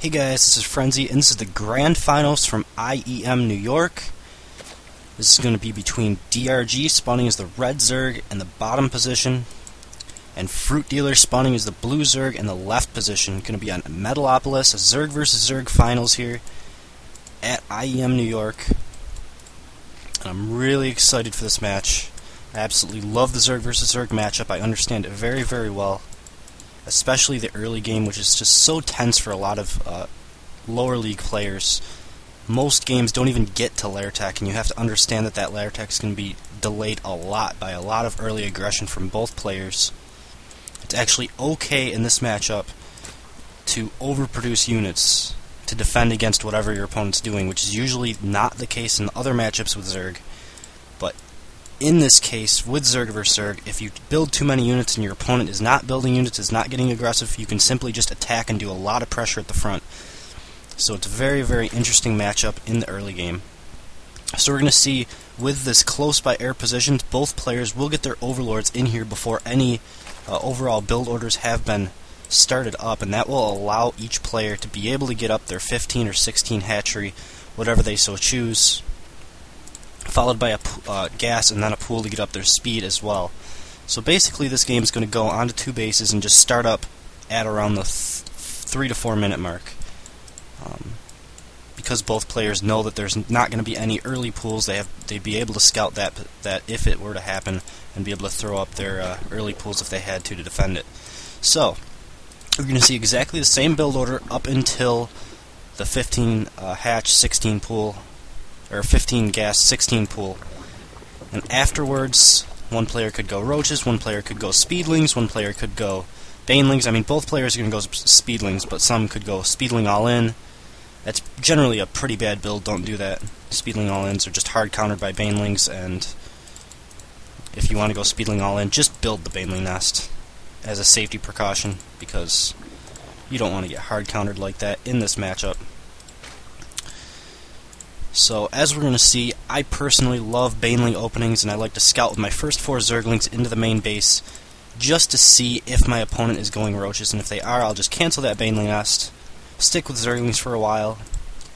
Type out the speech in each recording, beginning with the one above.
Hey guys, this is Frenzy, and this is the Grand Finals from IEM New York. This is going to be between DRG spawning as the red Zerg in the bottom position, and Fruitdealer spawning as the blue Zerg in the left position. Going to be on Metalopolis, a Zerg versus Zerg Finals here at IEM New York. And I'm really excited for this match. I absolutely love the Zerg versus Zerg matchup. I understand it very, very well. Especially the early game, which is just so tense for a lot of lower league players. Most games don't even get to lair tech, and you have to understand that that lair tech is going to be delayed a lot by a lot of early aggression from both players. It's actually okay in this matchup to overproduce units to defend against whatever your opponent's doing, which is usually not the case in other matchups with Zerg. But in this case, with Zerg vs Zerg, if you build too many units and your opponent is not building units, is not getting aggressive, you can simply just attack and do a lot of pressure at the front. So it's a very, very interesting matchup in the early game. So we're going to see, with this close by air positions, both players will get their overlords in here before any overall build orders have been started up, and that will allow each player to be able to get up their 15 or 16 hatchery, whatever they so choose, followed by a gas and then a pool to get up their speed as well. So basically this game is going to go onto two bases and just start up at around the 3 to 4 minute mark. Because both players know that there's not going to be any early pools, they'd be able to scout that if it were to happen, and be able to throw up their early pools if they had to defend it. So we're going to see exactly the same build order up until the 15 hatch 16 pool, or 15 gas 16 pool, and afterwards one player could go roaches, one player could go speedlings, one player could go banelings. I mean, both players are going to go speedlings, but some could go speedling all in. That's generally a pretty bad build. Don't do that. Speedling all ins are just hard countered by banelings, and if you want to go speedling all in, just build the baneling nest as a safety precaution, because you don't want to get hard countered like that in this matchup. So, as we're going to see, I personally love baneling openings, and I like to scout with my first 4 Zerglings into the main base just to see if my opponent is going roaches, and if they are, I'll just cancel that baneling nest, stick with Zerglings for a while,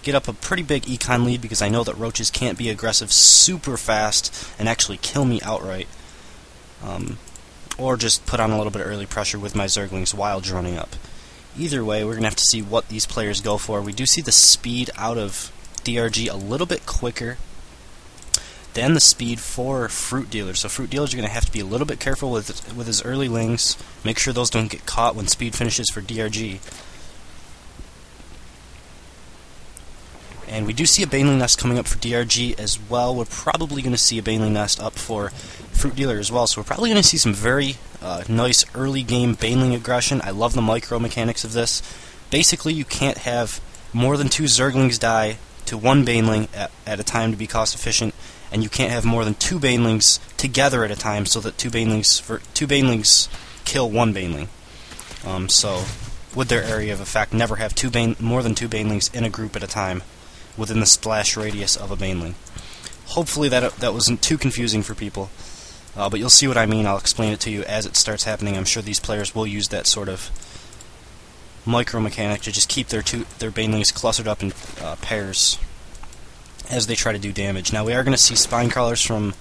get up a pretty big econ lead because I know that roaches can't be aggressive super fast and actually kill me outright, or just put on a little bit of early pressure with my Zerglings while droning up. Either way, we're going to have to see what these players go for. We do see the speed out of DRG a little bit quicker than the speed for Fruitdealer. So Fruitdealers are going to have to be a little bit careful with his early lings. Make sure those don't get caught when speed finishes for DRG. And we do see a baneling nest coming up for DRG as well. We're probably going to see a baneling nest up for Fruitdealer as well. So we're probably going to see some very nice early game baneling aggression. I love the micro mechanics of this. Basically, you can't have more than 2 Zerglings die to 1 baneling at a time to be cost efficient, and you can't have more than 2 banelings together at a time, so that 2 banelings kill 1 baneling. So with their area of effect, never have more than 2 banelings in a group at a time within the splash radius of a baneling. Hopefully that wasn't too confusing for people, but you'll see what I mean. I'll explain it to you as it starts happening. I'm sure these players will use that sort of micro mechanic to just keep their banelings clustered up in pairs as they try to do damage. Now we are going to see spine crawlers from,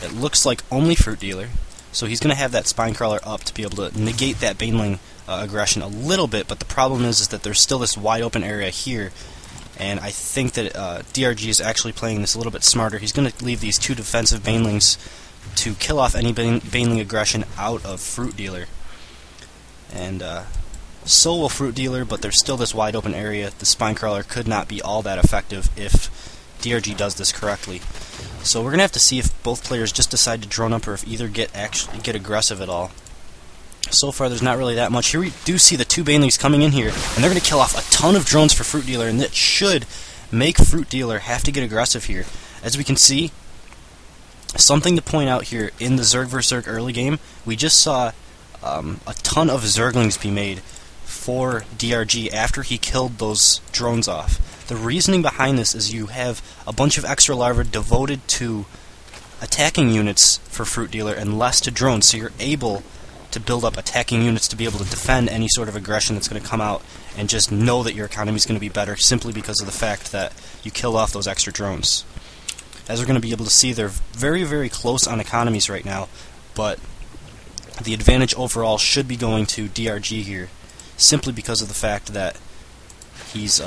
it looks like, only Fruitdealer, so he's going to have that spine crawler up to be able to negate that baneling aggression a little bit, but the problem is that there's still this wide open area here, and I think that DRG is actually playing this a little bit smarter. He's going to leave these 2 defensive banelings to kill off any baneling aggression out of Fruitdealer. And so will Fruitdealer, but there's still this wide open area. The spine crawler could not be all that effective if DRG does this correctly. So we're going to have to see if both players just decide to drone up, or if either actually get aggressive at all. So far there's not really that much. Here we do see the 2 banelings coming in here, and they're going to kill off a ton of drones for Fruitdealer, and that should make Fruitdealer have to get aggressive here. As we can see, something to point out here in the Zerg vs Zerg early game, we just saw a ton of Zerglings be made for DRG after he killed those drones off. The reasoning behind this is you have a bunch of extra larvae devoted to attacking units for Fruitdealer and less to drones, so you're able to build up attacking units to be able to defend any sort of aggression that's going to come out, and just know that your economy is going to be better simply because of the fact that you kill off those extra drones. As we're going to be able to see, they're very, very close on economies right now, but the advantage overall should be going to DRG here, simply because of the fact that he was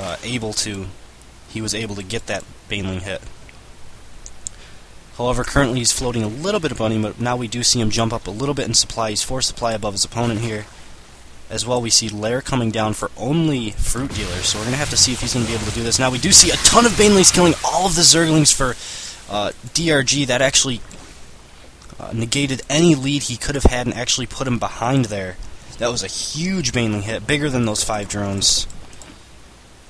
able to get that baneling hit. However, currently he's floating a little bit of money, but now we do see him jump up a little bit in supply. He's 4 supply above his opponent here. As well, we see Lair coming down for only Fruitdealer, so we're going to have to see if he's going to be able to do this. Now, we do see a ton of banelings killing all of the Zerglings for DRG. That actually negated any lead he could have had and actually put him behind there. That was a huge baneling hit, bigger than those 5 drones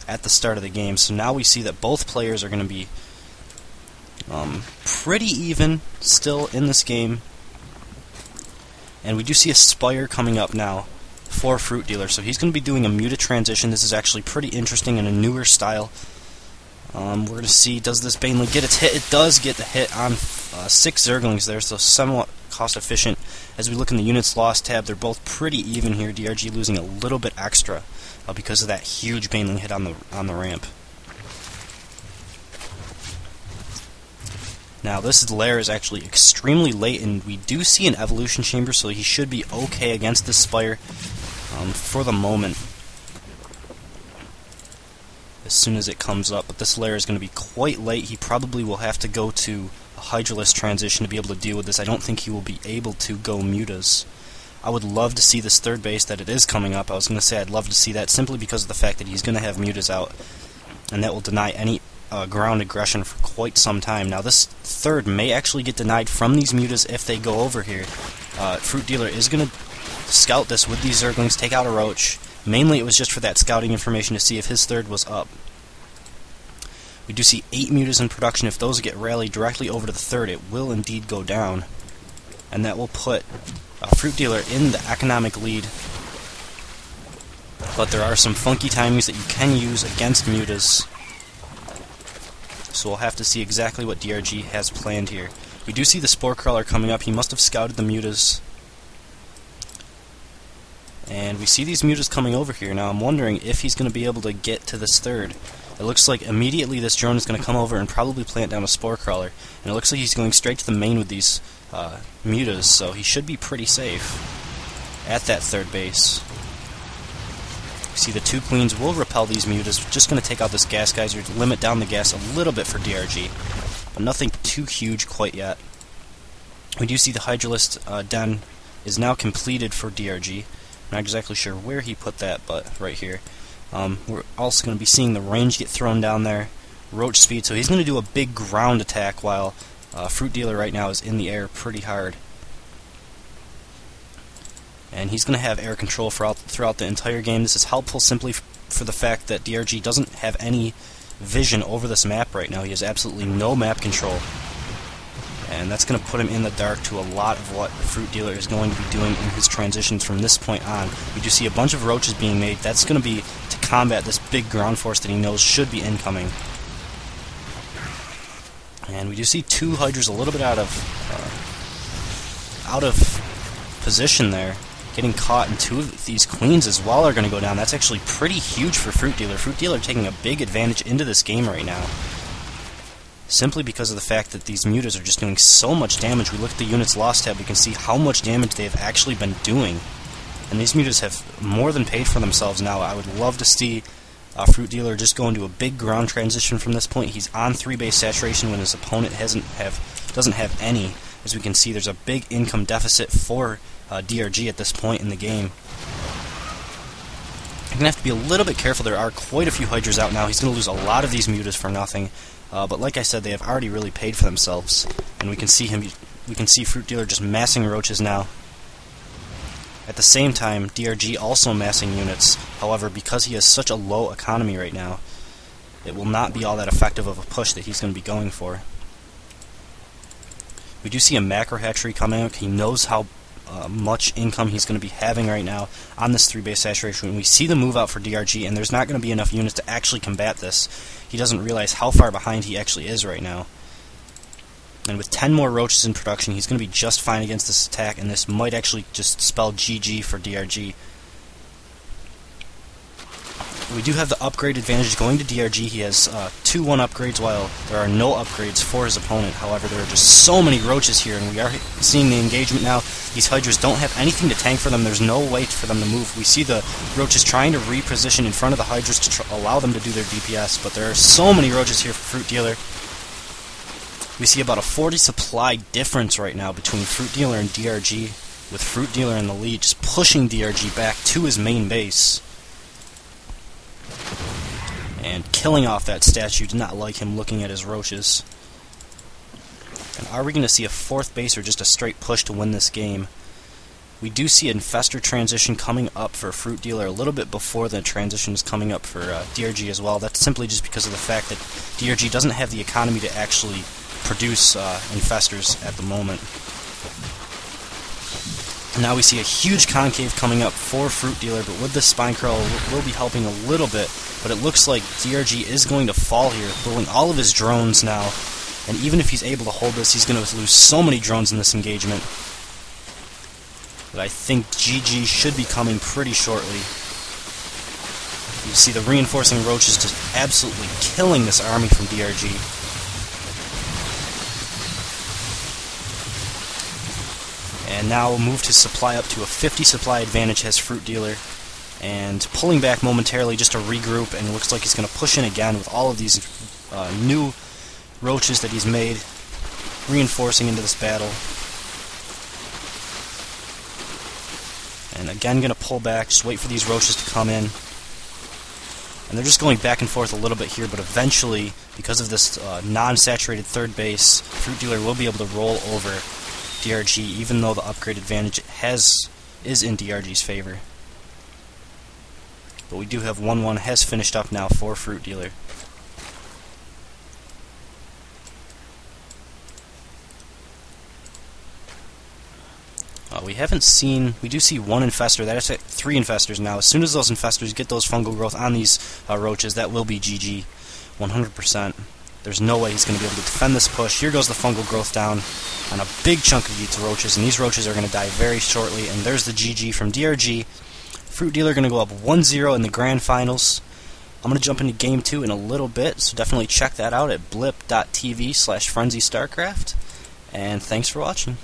at the start of the game. So now we see that both players are going to be pretty even still in this game. And we do see a Spire coming up now for Fruitdealer, so he's going to be doing a muted transition. This is actually pretty interesting and a newer style. We're going to see, does this baneling get its hit? It does get the hit on 6 Zerglings there, so somewhat cost efficient. As we look in the units lost tab, they're both pretty even here. DRG losing a little bit extra because of that huge baneling hit on the ramp. Now, this lair is actually extremely late, and we do see an evolution chamber, so he should be okay against this Spire for the moment, as soon as it comes up. But this lair is going to be quite late. He probably will have to go to a Hydralisk transition to be able to deal with this. I don't think he will be able to go mutas. I would love to see this third base that it is coming up. I was going to say I'd love to see that simply because of the fact that he's going to have mutas out, and that will deny any ground aggression for quite some time. Now, this third may actually get denied from these mutas if they go over here. Fruitdealer is going to scout this with these Zerglings, take out a Roach. Mainly it was just for that scouting information to see if his third was up. We do see 8 mutas in production. If those get rallied directly over to the third, it will indeed go down. And that will put Fruitdealer in the economic lead. But there are some funky timings that you can use against mutas. So we'll have to see exactly what DRG has planned here. We do see the Spore Crawler coming up. He must have scouted the mutas. And we see these mutas coming over here. Now I'm wondering if he's going to be able to get to this third. It looks like immediately this drone is going to come over and probably plant down a Spore Crawler. And it looks like he's going straight to the main with these mutas, so he should be pretty safe at that third base. You see the 2 Queens will repel these mutas. We're just going to take out this gas geyser to limit down the gas a little bit for DRG, but nothing too huge quite yet. We do see the Hydralisk den is now completed for DRG. Not exactly sure where he put that, but right here. We're also going to be seeing the range get thrown down there. Roach speed, so he's going to do a big ground attack while Fruitdealer right now is in the air pretty hard. And he's going to have air control throughout the entire game. This is helpful simply for the fact that DRG doesn't have any vision over this map right now. He has absolutely no map control. And that's going to put him in the dark to a lot of what Fruitdealer is going to be doing in his transitions from this point on. We do see a bunch of roaches being made. That's going to be to combat this big ground force that he knows should be incoming. And we do see 2 Hydras a little bit out of position there, getting caught, and 2 of these Queens as well are going to go down. That's actually pretty huge for Fruitdealer. Fruitdealer taking a big advantage into this game right now, simply because of the fact that these mutas are just doing so much damage. We look at the units lost tab, we can see how much damage they have actually been doing. And these mutas have more than paid for themselves now. I would love to see Fruitdealer just go into a big ground transition from this point. He's on 3 base saturation when his opponent doesn't have any. As we can see, there's a big income deficit for DRG at this point in the game. You're going to have to be a little bit careful. There are quite a few Hydras out now. He's going to lose a lot of these mutas for nothing. But like I said, they have already really paid for themselves. And we can see Fruitdealer just massing roaches now. At the same time, DRG also massing units. However, because he has such a low economy right now, it will not be all that effective of a push that he's going to be going for. We do see a macro hatchery coming up. He knows how much income he's going to be having right now on this 3 base saturation. And we see the move out for DRG, and there's not going to be enough units to actually combat this. He doesn't realize how far behind he actually is right now. And with 10 more roaches in production, he's going to be just fine against this attack, and this might actually just spell GG for DRG. We do have the upgrade advantage going to DRG. He has 2-1 upgrades, while there are no upgrades for his opponent. However, there are just so many roaches here, and we are seeing the engagement now. These Hydras don't have anything to tank for them. There's no way for them to move. We see the roaches trying to reposition in front of the Hydras to allow them to do their DPS, but there are so many roaches here for Fruitdealer. We see about a 40 supply difference right now between Fruitdealer and DRG, with Fruitdealer in the lead, just pushing DRG back to his main base. And killing off that statue. Did not like him looking at his roaches. And are we going to see a 4th base or just a straight push to win this game? We do see an Infestor transition coming up for Fruitdealer a little bit before the transition is coming up for DRG as well. That's simply just because of the fact that DRG doesn't have the economy to actually produce Infestors at the moment. Now we see a huge concave coming up for Fruitdealer, but with this Spine Crawl will be helping a little bit. But it looks like DRG is going to fall here, pulling all of his drones now. And even if he's able to hold this, he's going to lose so many drones in this engagement. But I think GG should be coming pretty shortly. You see the reinforcing roaches just absolutely killing this army from DRG. And now we'll move his supply up to a 50 supply advantage has Fruitdealer. And pulling back momentarily just to regroup, and it looks like he's going to push in again with all of these new roaches that he's made, reinforcing into this battle. And again going to pull back, just wait for these roaches to come in. And they're just going back and forth a little bit here, but eventually, because of this non-saturated 3rd base, Fruitdealer will be able to roll over DRG, even though the upgrade advantage is in DRG's favor. But we do have 1-1 has finished up now for Fruitdealer. We do see 1 Infestor. That is 3 Infestors now. As soon as those Infestors get those fungal growth on these roaches, that will be GG, 100%. There's no way he's going to be able to defend this push. Here goes the fungal growth down on a big chunk of these roaches, and these roaches are going to die very shortly. And there's the GG from DRG. Fruitdealer going to go up 1-0 in the grand finals. I'm going to jump into Game 2 in a little bit, so definitely check that out at blip.tv/FrenzyStarcraft. And thanks for watching.